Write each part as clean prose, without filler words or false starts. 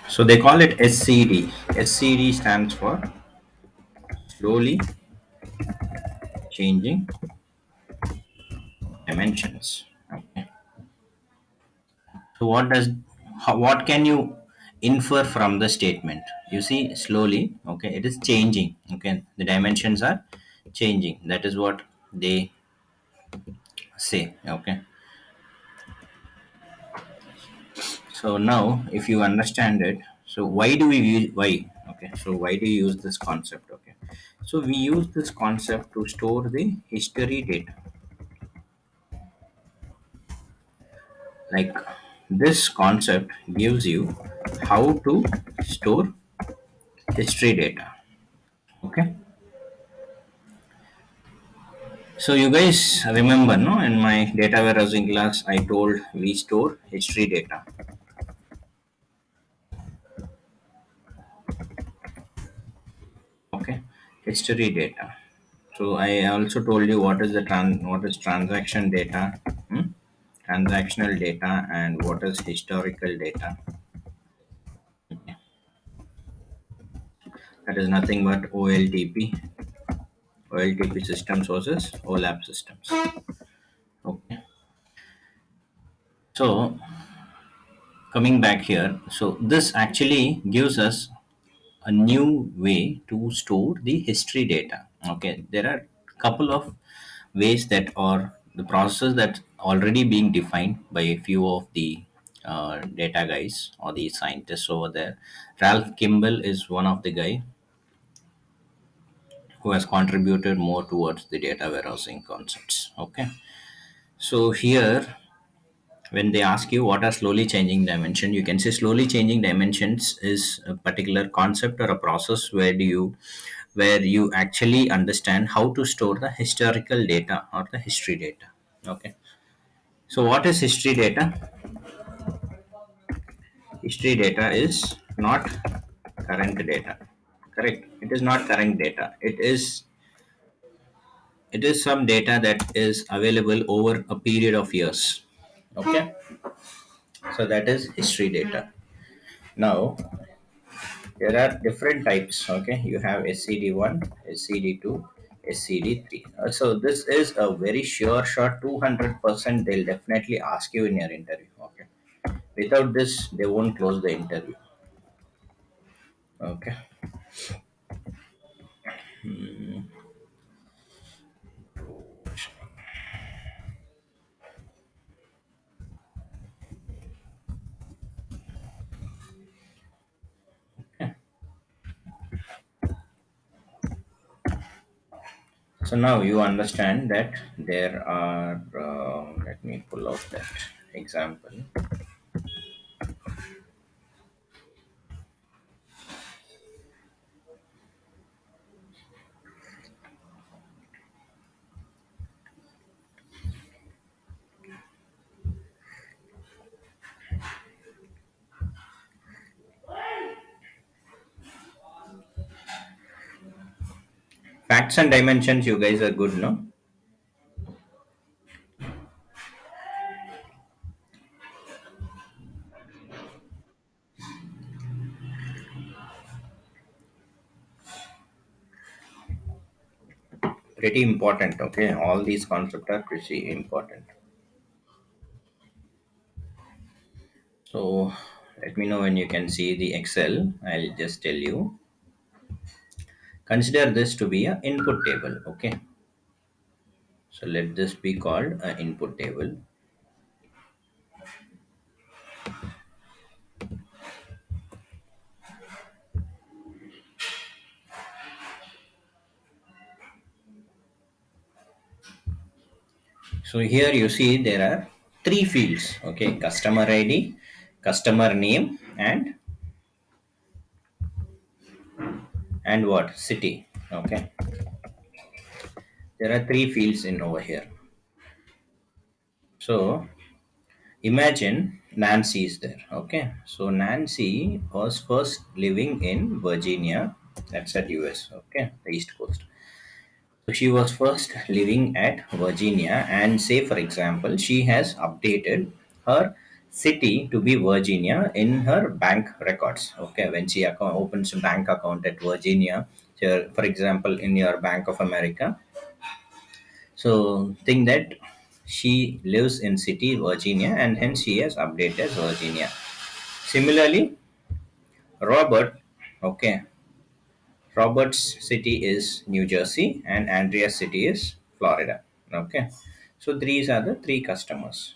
So they call it SCD. SCD stands for slowly changing dimensions. Okay. So what can you infer from the statement? You see, slowly, okay, it is changing. Okay, the dimensions are changing. That is what they say. Okay. So now, if you understand it, so why do we use why? Okay, so why do you use this concept? Okay, so we use this concept to store the history data. Like this concept gives you how to store history data. Okay, so you guys remember, no? In my data warehousing class, I told we store history data. Okay, history data. So I also told you what is transaction data, hmm? Transactional data, and what is historical data. Okay. That is nothing but OLTP system sources, OLAP systems. Okay. So coming back here, so this actually gives us a new way to store the history data. Okay, there are a couple of ways that are the processes that already being defined by a few of the data guys or the scientists over there. Ralph Kimball is one of the guy who has contributed more towards the data warehousing concepts. Okay, so here when they ask you what are slowly changing dimension, you can say slowly changing dimensions is a particular concept or a process where you actually understand how to store the historical data or the history data. Okay, so what is history data? History data is not current data. Correct, it is not current data. It is some data that is available over a period of years. Okay, so that is history data. Now there are different types. Okay, you have SCD1, SCD2, SCD3. So this is a very sure shot 200% they'll definitely ask you in your interview. Okay, without this they won't close the interview. Okay. So now you understand that there are let me pull out that example. Facts and dimensions, you guys are good, no? Pretty important. Okay, all these concepts are pretty important. So let me know when you can see the Excel. I'll just tell you. Consider this to be a input table. Okay. So let this be called an input table. So here you see there are three fields. Okay, customer ID, customer name, and what city. Okay, there are three fields in over here. So imagine Nancy is there. Okay, so Nancy was first living in Virginia, that's at US. Okay, the East Coast. So she was first living at Virginia, and say for example, she has updated her city to be Virginia in her bank records. Okay, when she opens a bank account at Virginia, so for example, in your Bank of America, so think that she lives in city Virginia, and hence she has updated Virginia. Similarly, Robert, okay, Robert's city is New Jersey and Andrea's city is Florida. Okay, so these are the three customers.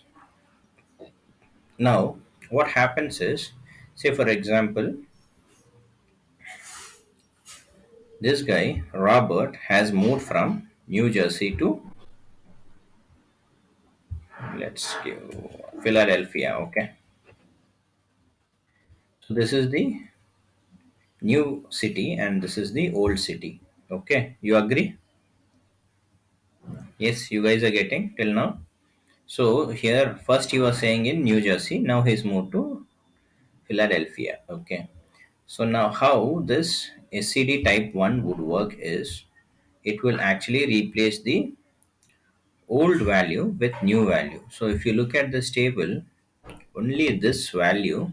Now, what happens is, say for example, this guy Robert has moved from New Jersey to, let's give, Philadelphia. Okay, so this is the new city and this is the old city. Okay, you agree? Yes, you guys are getting till now. So here first he was saying in New Jersey, now he's moved to Philadelphia. Okay. So now how this SCD type 1 would work is it will actually replace the old value with new value. So if you look at this table, only this value,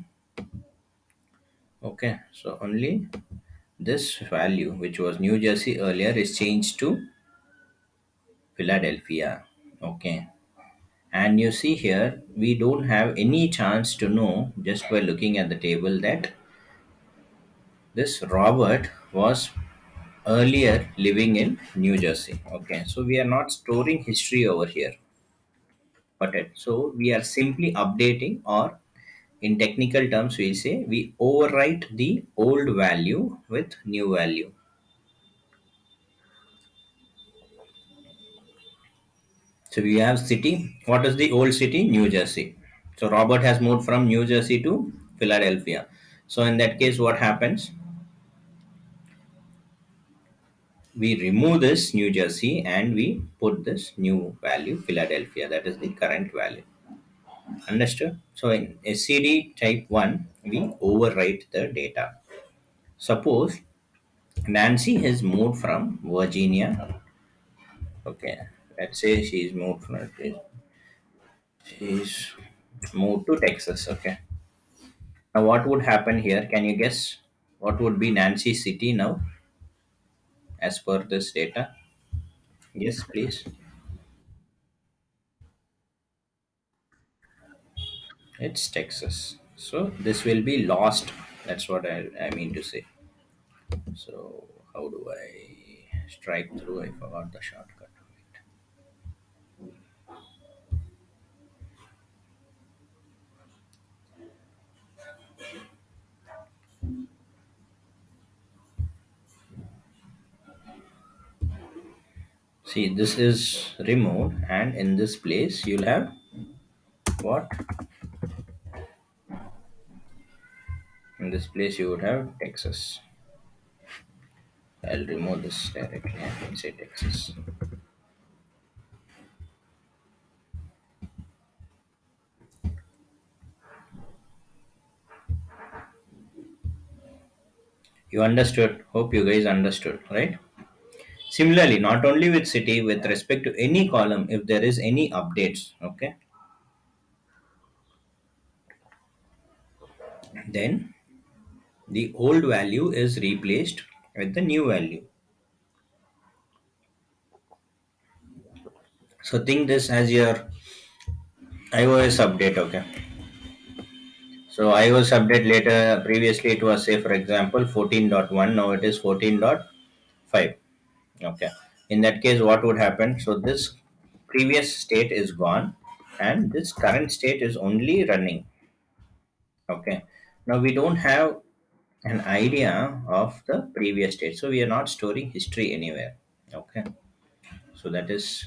okay, so only this value which was New Jersey earlier is changed to Philadelphia. Okay. And you see here, we don't have any chance to know just by looking at the table that this Robert was earlier living in New Jersey. Okay, so we are not storing history over here. But so we are simply updating, or in technical terms, we say we overwrite the old value with new value. So we have city. What is the old city? New Jersey. So Robert has moved from New Jersey to Philadelphia. So in that case, what happens? We remove this New Jersey and we put this new value Philadelphia. That is the current value. Understood? So in SCD type 1, we overwrite the data. Suppose Nancy has moved from Virginia. Okay, let's say she's moved to Texas. Okay. Now what would happen here? Can you guess what would be Nancy's city now as per this data? Yes, please. It's Texas. So this will be lost. That's what I mean to say. So how do I strike through? I forgot the shortcut. See, this is removed, and in this place you'll have what? In this place you would have Texas. I'll remove this directly and say Texas. You understood? Hope you guys understood, right? Similarly, not only with city, with respect to any column, if there is any updates, okay, then the old value is replaced with the new value. So think this as your iOS update, okay. So iOS update later, previously it was say for example 14.1, now it is 14.5. Okay. In that case, what would happen? So this previous state is gone and this current state is only running. Okay. Now we don't have an idea of the previous state. So we are not storing history anywhere. Okay. So that is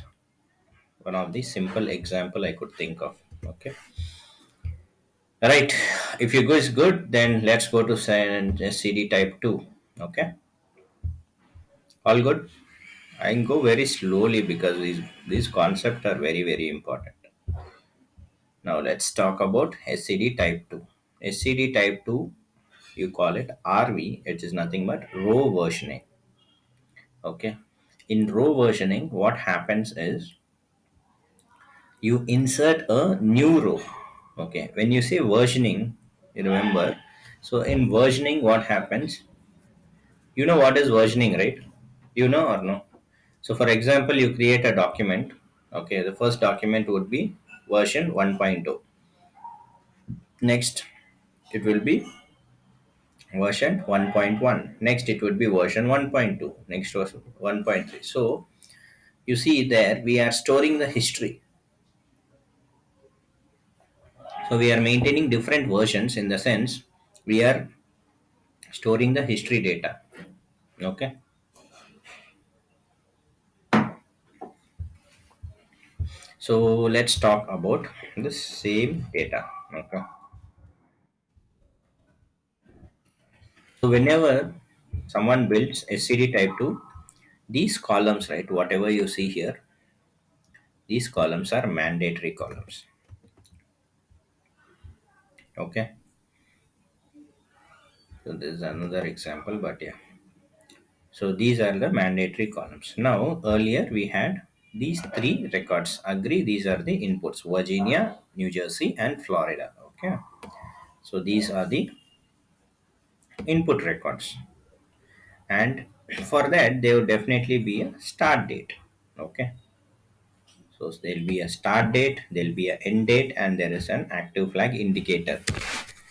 one of the simple example I could think of. Okay. Right. If you go is good, then let's go to SCD type 2. Okay. All good. I can go very slowly because these concepts are very, very important. Now let's talk about SCD type 2. SCD type 2, you call it RV, it is nothing but row versioning. Okay. In row versioning, what happens is you insert a new row. Okay, when you say versioning, you remember. So in versioning, what happens? You know what is versioning, right? You know or no? So for example, you create a document. Okay, the first document would be version 1.0. Next, it will be version 1.1. Next, it would be version 1.2. Next was 1.3. So you see there, we are storing the history. So we are maintaining different versions in the sense we are storing the history data. Okay. So let's talk about the same data. Okay. So whenever someone builds SCD type 2, these columns, right, whatever you see here, these columns are mandatory columns. Okay. So this is another example, but yeah. So these are the mandatory columns. Now earlier we had these three records. Agree, these are the inputs: Virginia, New Jersey, and Florida. Okay. So these are the input records, and for that there would definitely be a start date. Okay. So there'll be a start date, there'll be an end date, and there is an active flag indicator.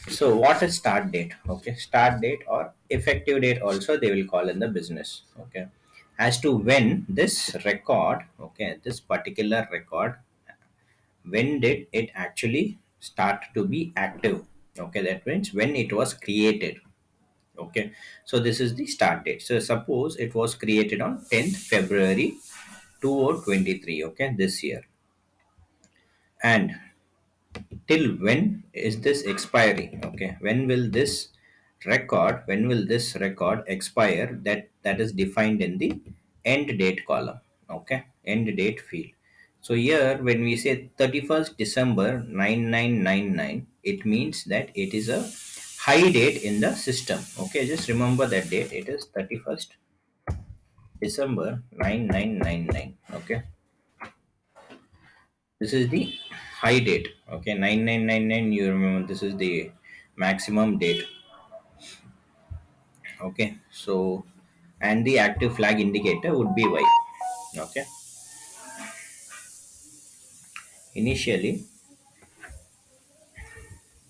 So what is start date? Okay, start date or effective date also they will call in the business. Okay, as to when this record, okay, this particular record, when did it actually start to be active? Okay, that means when it was created. Okay, so this is the start date. So suppose it was created on 10th February 2023. Okay, this year, and till when is this expiring? Okay, when will this record expire? That is defined in the end date column. Okay, end date field. So here when we say 31st December 9999, it means that it is a high date in the system. Okay, just remember that date, it is 31st December 9999. Okay, this is the high date. Okay, 9999, you remember this is the maximum date. Okay, so and the active flag indicator would be white. Okay, initially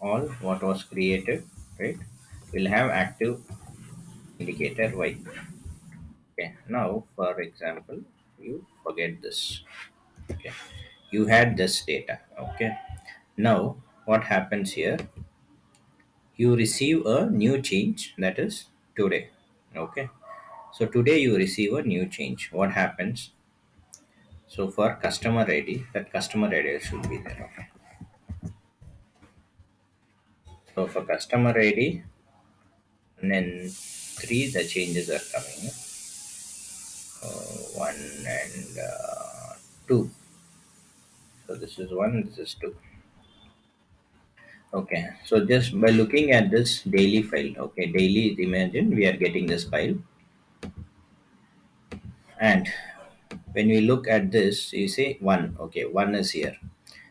all what was created, right, will have active indicator white. Okay, now for example, you forget this. Okay, you had this data. Okay, now what happens here? You receive a new change, that is today. Okay, so today you receive a new change. What happens? So for customer ID, that customer ID should be there. Okay. So for customer ID, and then three, the changes are coming. One and two. So this is one, this is two. Okay. So just by looking at this daily file, okay, daily, imagine we are getting this file, and when we look at this, you say one. Okay, one is here.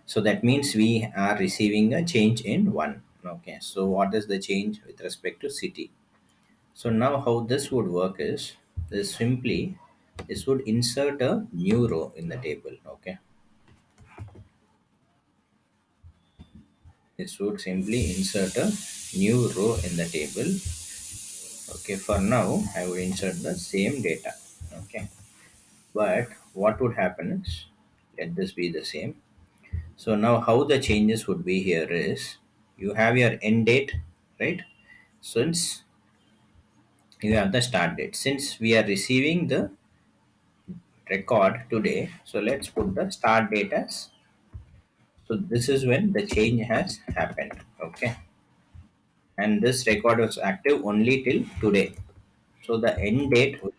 So that means we are receiving a change in one. Okay, so what is the change with respect to city? So now how this would work is this simply, this would insert a new row in the table. Okay, this would simply insert a new row in the table. Okay, for now I would insert the same data. Okay, but what would happen is, let this be the same. So now how the changes would be here is, you have your end date, right? Since you have the start date, since we are receiving the record today, so let's put the start date as, so this is when the change has happened. Okay, and this record was active only till today, so the end date was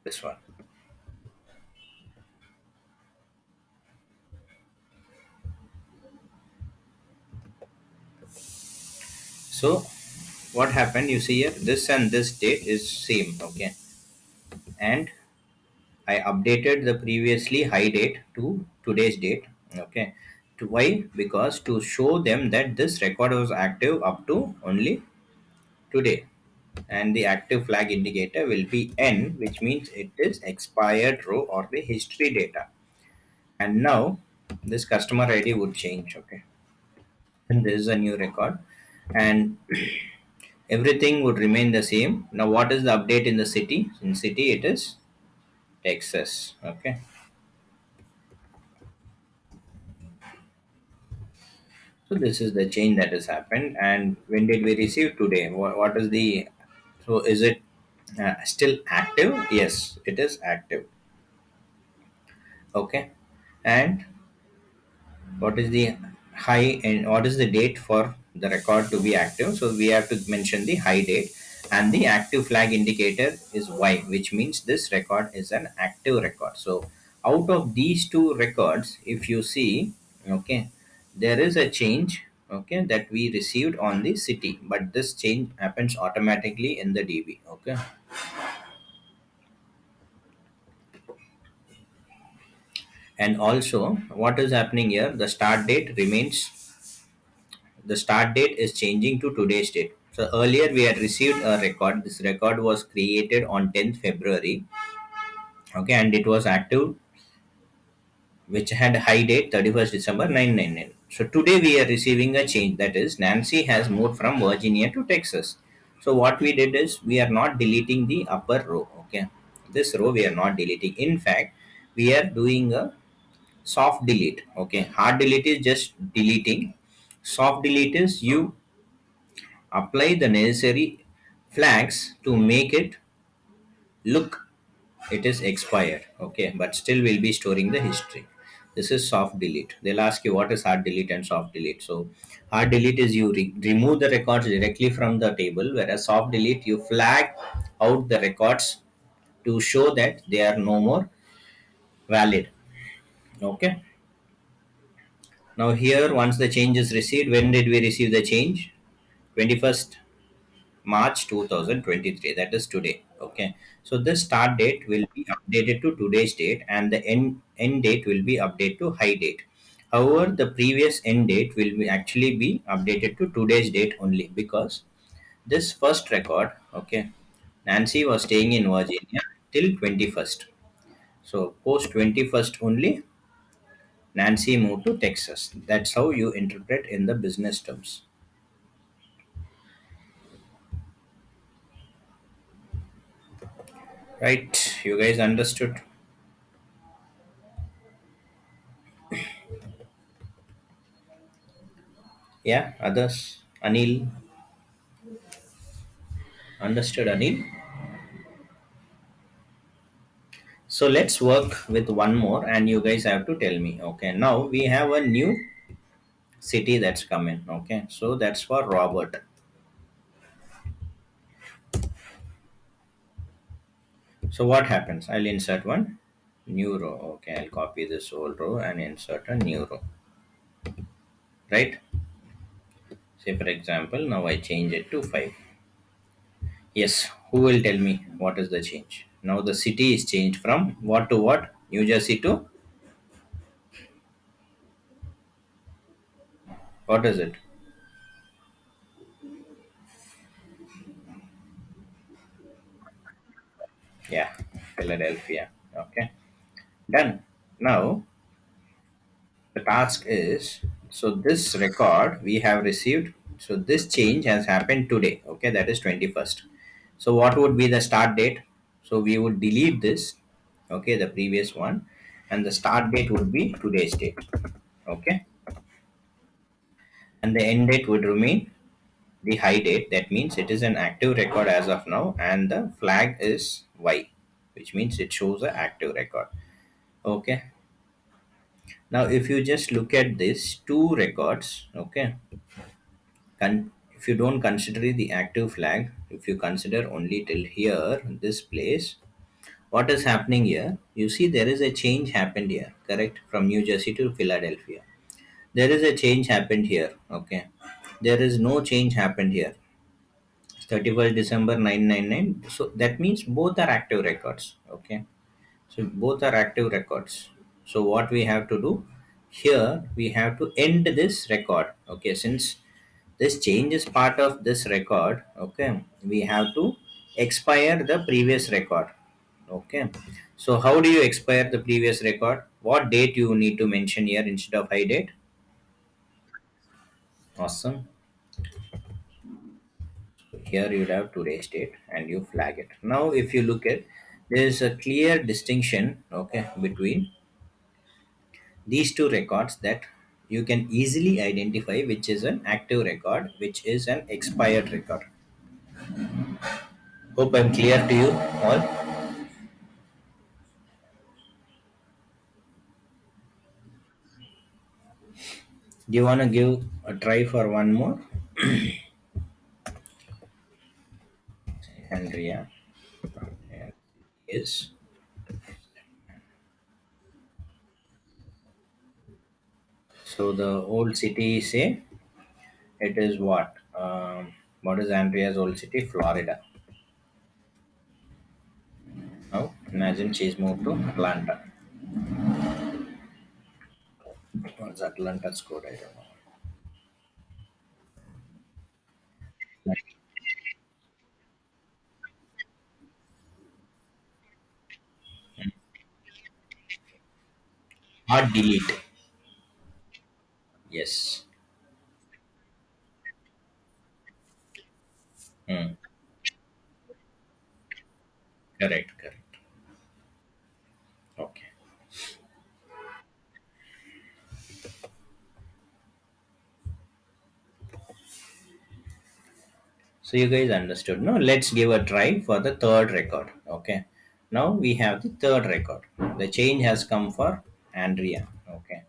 this one. So what happened, you see here, this and this date is same. Okay, and I updated the previously high date to today's date. Okay, Why? Because to show them that this record was active up to only today, and the active flag indicator will be N, which means it is expired row or the history data. And now this customer ID would change. Okay, and this is a new record, and everything would remain the same. Now, what is the update in the city? In city, it is Texas. Okay, so this is the change that has happened. And when did we receive today? What is the, so is it still active? Yes, it is active. Okay, and what is the high and what is the date for the record to be active? So we have to mention the high date, and the active flag indicator is Y, which means this record is an active record. So out of these two records, if you see, okay, there is a change, okay, that we received on the city, but this change happens automatically in the DB. Okay, and also what is happening here, the start date remains, the start date is changing to today's date. So earlier we had received a record. This record was created on 10th February. Okay, and it was active, which had high date 31st December 999. So today we are receiving a change, that is Nancy has moved from Virginia to Texas. So what we did is we are not deleting the upper row. Okay, this row we are not deleting. In fact, we are doing a soft delete. Okay, hard delete is just deleting. Soft delete is you apply the necessary flags to make it look it is expired. Okay, but still we'll be storing the history. This is soft delete. They'll ask you what is hard delete and soft delete. So hard delete is you remove the records directly from the table, whereas soft delete you flag out the records to show that they are no more valid. Okay, now here once the change is received, when did we receive the change? 21st March 2023, that is today. Okay, so the start date will be updated to today's date, and the end date will be updated to high date. However, the previous end date will be actually be updated to today's date only, because this first record, okay, Nancy was staying in Virginia till 21st. So post 21st only, Nancy moved to Texas. That's how you interpret in the business terms. Right? You guys understood? Yeah, others. Anil, understood, Anil. So let's work with one more, and you guys have to tell me. Okay, now we have a new city that's coming. Okay, so that's for Robert. So what happens? I'll insert one new row. Okay, I'll copy this old row and insert a new row. Right? Say for example, now I change it to 5. Yes, who will tell me what is the change? Now the city is changed from what to what? New Jersey to what is it? Yeah, Philadelphia. Okay, done. Now the task is, so this record we have received, so this change has happened today. Okay, that is 21st. So what would be the start date? So we would delete this, okay, the previous one, and the start date would be today's date. Okay, and the end date would remain the high date. That means it is an active record as of now, and the flag is Y, which means it shows an active record. Okay, now if you just look at these two records, okay, if you don't consider the active flag, if you consider only till here this place, what is happening here, you see there is a change happened here, correct, from New Jersey to Philadelphia. There is a change happened here. Okay, there is no change happened here, 31st December 999. So that means both are active records. Okay, so both are active records. So what we have to do, here we have to end this record. Okay, since this change is part of this record, okay, we have to expire the previous record. Okay, so how do you expire the previous record? What date you need to mention here instead of high date? Awesome. So here you have today's date and you flag it. Now if you look at, there is a clear distinction, okay, between these two records, that you can easily identify which is an active record, which is an expired record. Hope I'm clear to you all. Do you want to give a try for one more? Andrea. Yes. So the old city, say it is what? What is Andrea's old city? Florida. Now imagine she's moved to Atlanta. What's Atlanta's code? I don't know. Hard delete. Yes. Hmm. Correct. Correct. Okay. So you guys understood. No, let's give a try for the third record. Okay. Now we have the third record. The change has come for Andrea. Okay.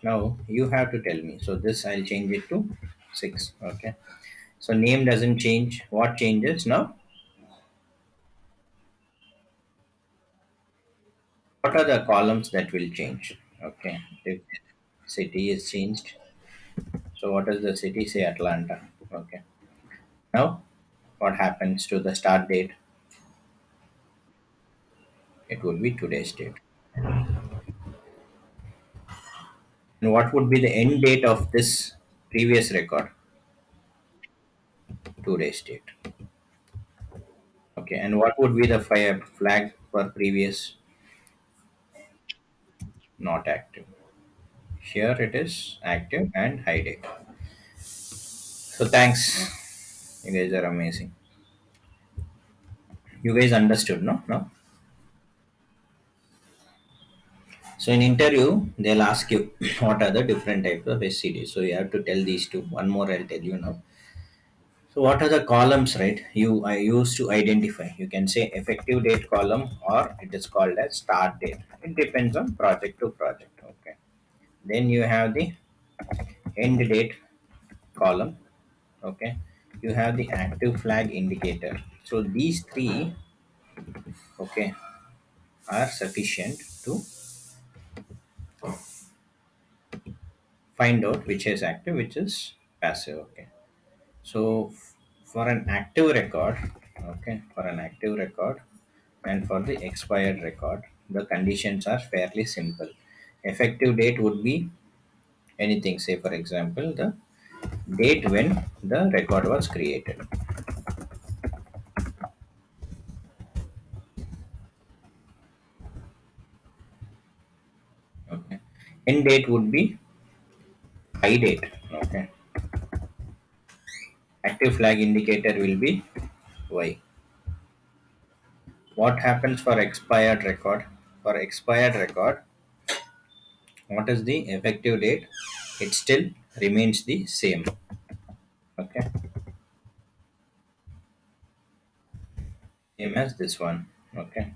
Now you have to tell me. So this I'll change it to 6. Okay. So name doesn't change. What changes now? What are the columns that will change? Okay. If city is changed. So what is the city? Say Atlanta. Okay. Now what happens to the start date? It would be today's date. And what would be the end date of this previous record? Today's date. Okay. And what would be the fire flag for previous? Not active. Here it is active and hide it. So thanks. You guys are amazing. You guys understood, no? No. So in interview, they'll ask you what are the different types of SCDs. So you have to tell these two. One more I'll tell you now. So what are the columns, right? You I used to identify. You can say effective date column or it is called as start date. It depends on project to project. Okay. Then you have the end date column. Okay. You have the active flag indicator. So these three, okay, are sufficient to find out which is active, which is passive. Okay. So for an active record, okay, for an active record and for the expired record, the conditions are fairly simple. Effective date would be anything, say for example, the date when the record was created. Okay. End date would be high date. Okay. Active flag indicator will be Y. What happens for expired record? For expired record, what is the effective date? It still remains the same. Okay, same as this one. Okay,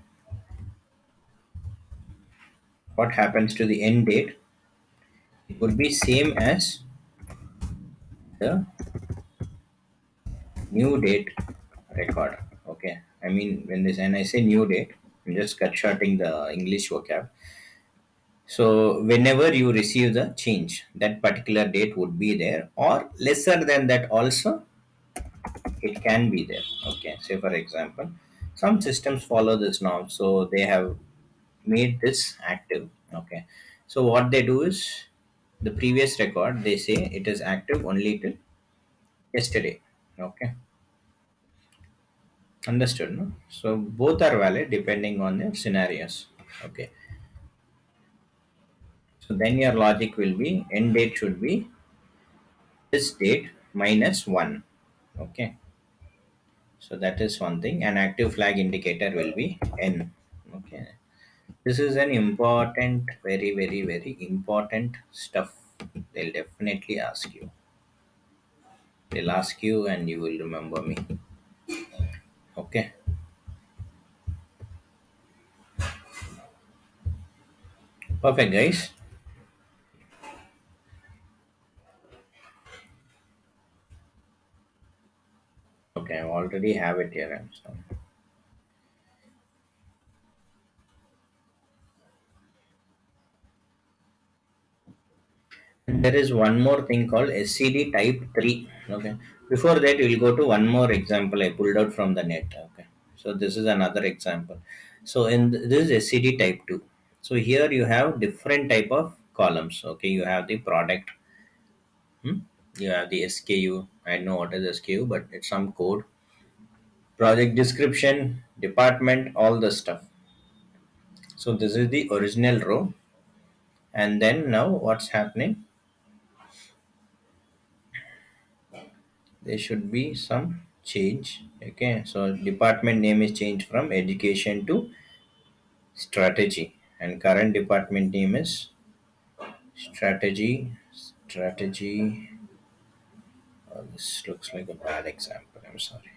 what happens to the end date? It would be same as the new date record. Okay, I mean when this and I say new date, I'm just cut shorting the English vocab. So whenever you receive the change, that particular date would be there, or lesser than that also it can be there. Okay, say for example, some systems follow this norm, so they have made this active. Okay, so what they do is The previous record, they say it is active only till yesterday. Okay, understood, no? So both are valid depending on the scenarios. Okay, so then your logic will be end date should be this date minus 1. Okay, so that is one thing. An active flag indicator will be n. Okay, this is an important, very, very, very important stuff. They'll definitely ask you. They'll ask you and you will remember me. Okay, perfect, guys. Okay, I already have it here. So there is one more thing called SCD Type 3. Okay. Before that, we'll go to one more example I pulled out from the net. Okay. So this is another example. So this is SCD Type 2. So here you have different type of columns. Okay. You have the product. You have the SKU. I know what is SKU, but it's some code. Project description, department, all the stuff. So this is the original row. And then now what's happening? There should be some change. Okay, so department name is changed from education to strategy, and current department name is strategy. Oh, this looks like a bad example, I'm sorry.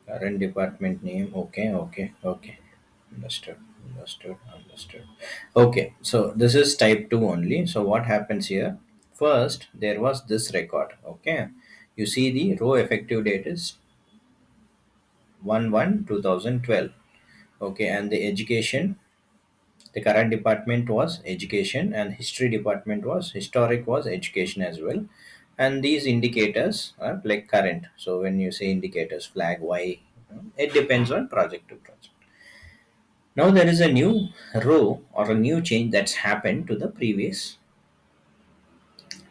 Current department name, okay, understood, understood. Okay, so this is type 2 only. So what happens here? First there was this record. Okay, you see the row effective date is 1/1/2012. Okay, and the education, the current department was education, and history department was historic was education as well. And these indicators are like current. So when you say indicators, flag y, it depends on project to project. Now there is a new row or a new change that's happened to the previous,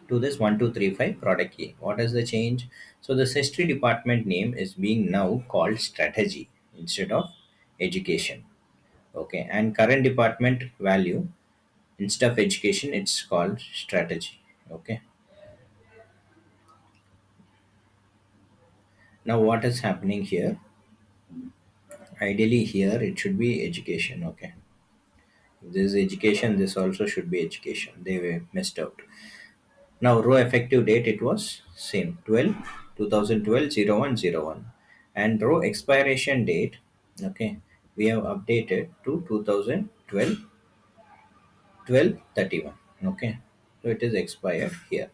to this 1235 product A. What is the change? So this history department name is being now called strategy instead of education. Okay, and current department value, instead of education it's called strategy. Okay, now what is happening here? Ideally here it should be education. Okay, if this is education, this also should be education. They were messed out. Now row effective date, it was same 12 2012 0101, and row expiration date, okay, we have updated to 2012 12/31. Okay, so it is expired here.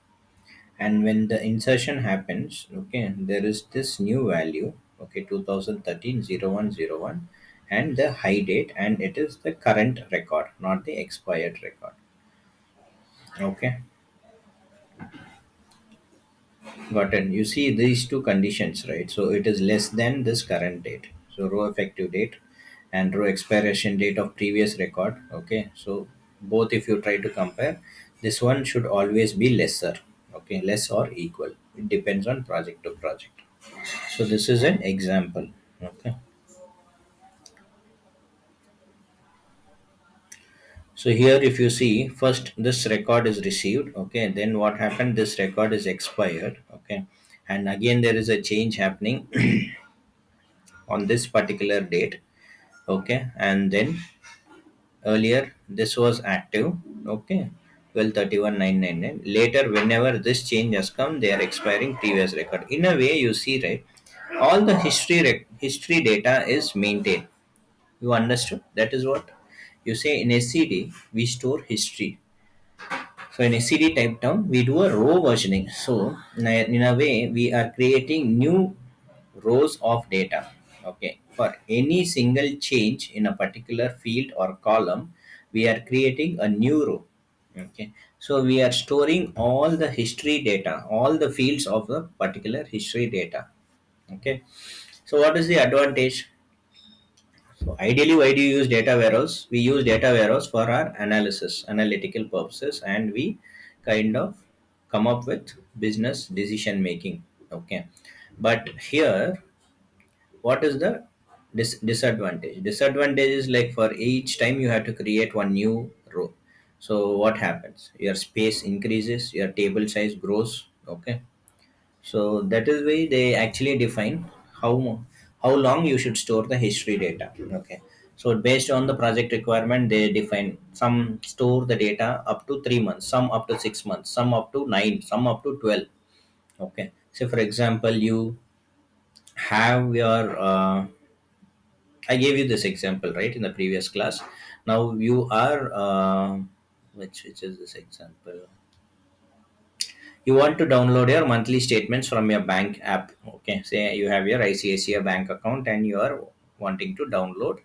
And when the insertion happens, okay, there is this new value, okay, 2013 0101, and the high date, and it is the current record, not the expired record. Okay, got it. You see these two conditions, right? So it is less than this current date, so row effective date and row expiration date of previous record. Okay, so both, if you try to compare, this one should always be lesser. Okay, less or equal, it depends on project to project. So this is an example. Okay, so here if you see, first this record is received. Okay, then what happened, this record is expired. Okay, and again there is a change happening on this particular date. Okay, and then earlier this was active. Okay, 12/31/999. Later whenever this change has come, they are expiring previous record. In a way, you see, right, all the history data is maintained. You understood? That is what you say. In SCD we store history. So in SCD type down, we do a row versioning. So in a way, we are creating new rows of data. Okay, for any single change in a particular field or column, we are creating a new row. Okay, so we are storing all the history data, all the fields of the particular history data. Okay, so what is the advantage? So ideally, why do you use data warehouse? We use data warehouse for our analysis, analytical purposes, and we kind of come up with business decision making. Okay, but here, what is the disadvantage? Disadvantage is like for each time you have to create one new row. So what happens? Your space increases, your table size grows. Okay, so that is why they actually define how long you should store the history data. Okay. So based on the project requirement, they define some store the data up to 3 months, some up to 6 months, some up to nine, some up to 12. Okay. So for example, you have your I gave you this example right in the previous class. Now you are which is this example? You want to download your monthly statements from your bank app. Okay, say you have your ICICI bank account and you are wanting to download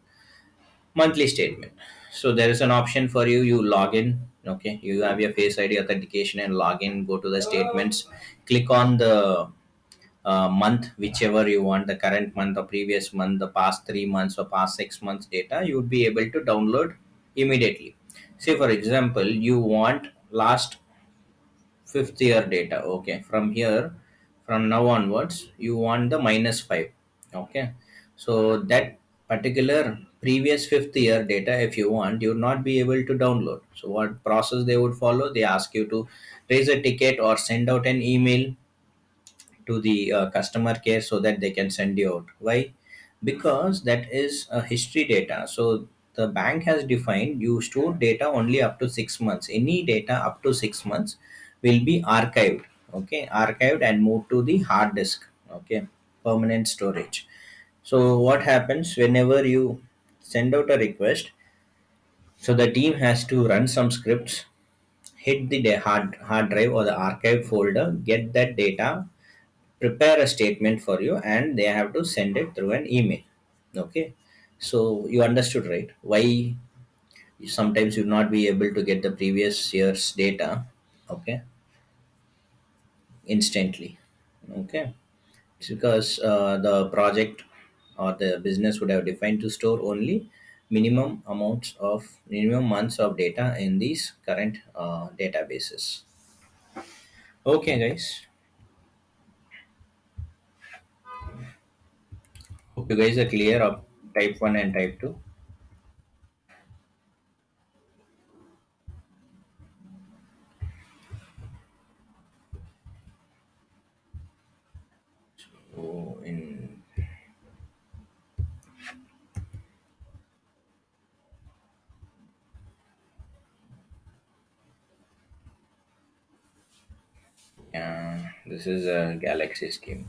monthly statement. So there is an option for you. You log in. Okay, you have your face ID authentication and log in. Go to the statements. Click on the month, whichever you want, the current month or previous month, the past 3 months or past 6 months data. You would be able to download immediately. Say for example, you want last fifth year data. Okay, from here, from now onwards, you want the -5. Okay, so that particular previous fifth year data, if you want, you would not be able to download. So what process they would follow? They ask you to raise a ticket or send out an email to the customer care so that they can send you out. Why? Because that is history data. So the bank has defined you store data only up to 6 months. Any data up to 6 months will be archived. Okay, archived and moved to the hard disk. Okay, permanent storage. So what happens whenever you send out a request? So the team has to run some scripts, hit the hard drive or the archive folder, get that data, prepare a statement for you, and they have to send it through an email. Okay, so you understood, right, why sometimes you not be able to get the previous year's data. Okay, instantly. Okay, it's because the project or the business would have defined to store only minimum months of data in these current databases. Okay guys, hope you guys are clear of type 1 and type 2. So in this is a galaxy scheme.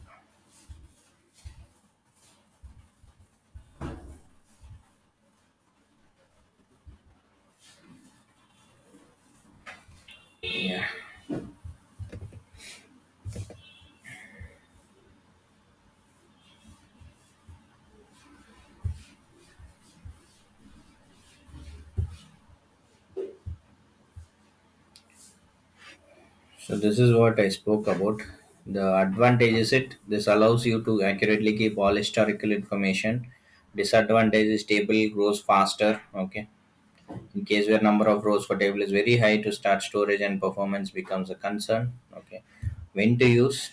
Yeah. So this is what I spoke about. The advantage is it. This allows you to accurately keep all historical information. Disadvantage is table grows faster. Okay. In case where number of rows for table is very high, to start storage and performance becomes a concern. Okay. When to use?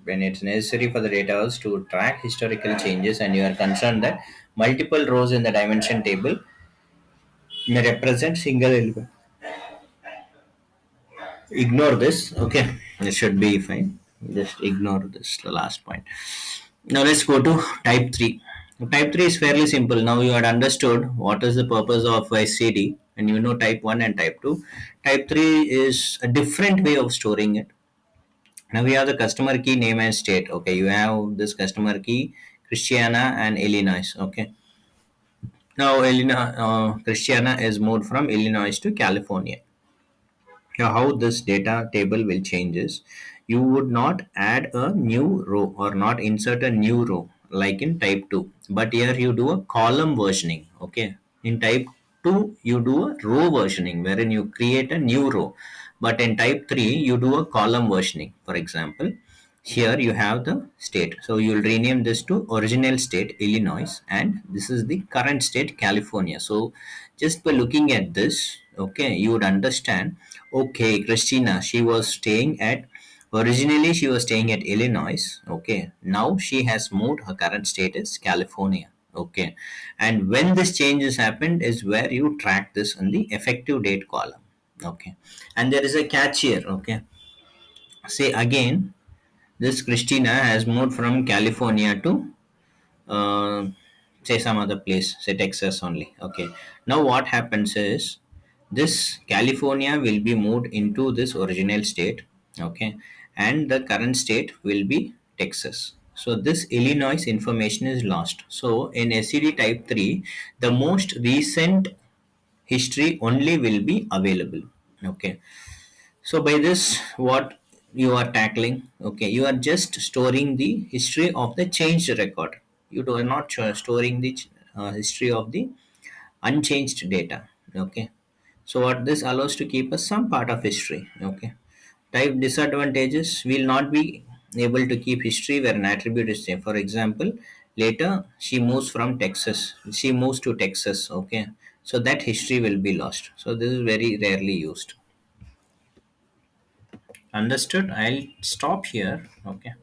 When it's necessary for the data to track historical changes and you are concerned that multiple rows in the dimension table may represent single element. Ignore this. Okay, it should be fine. Just ignore this, the last point. Now let's go to type 3. Type 3 is fairly simple. Now you had understood what is the purpose of SCD and you know type 1 and type 2. Type 3 is a different way of storing it. Now we have the customer key, name and state. Okay, you have this customer key Christiana and Illinois. Okay, now Christiana is moved from Illinois to California. Now, how this data table will change is you would not add a new row or not insert a new row like in type 2, but here you do a column versioning. Okay, in type 2 you do a row versioning wherein you create a new row, but in type 3 you do a column versioning. For example, Here you have the state, so you'll rename this to original state Illinois, and this is the current state California. So just by looking at this, okay, you would understand, okay, Christina, she was staying at, originally she was staying at Illinois, okay, now she has moved, her current state is California, okay. And when this change has happened is where you track this in the effective date column, okay. And there is a catch here, okay. Say again, this Christina has moved from California to say some other place, say Texas only. Okay. Now what happens is this California will be moved into this original state. Okay. And the current state will be Texas. So this Illinois information is lost. So in SCD type 3, the most recent history only will be available. Okay. So by this, what you are tackling, okay, you are just storing the history of the changed record. You are not storing the history of the unchanged data. Okay. So what this allows to keep us some part of history. Okay. Type disadvantages will not be able to keep history where an attribute is same. For example, later she moves from Texas. She moves to Texas. Okay. So that history will be lost. So this is very rarely used. Understood. I'll stop here. Okay.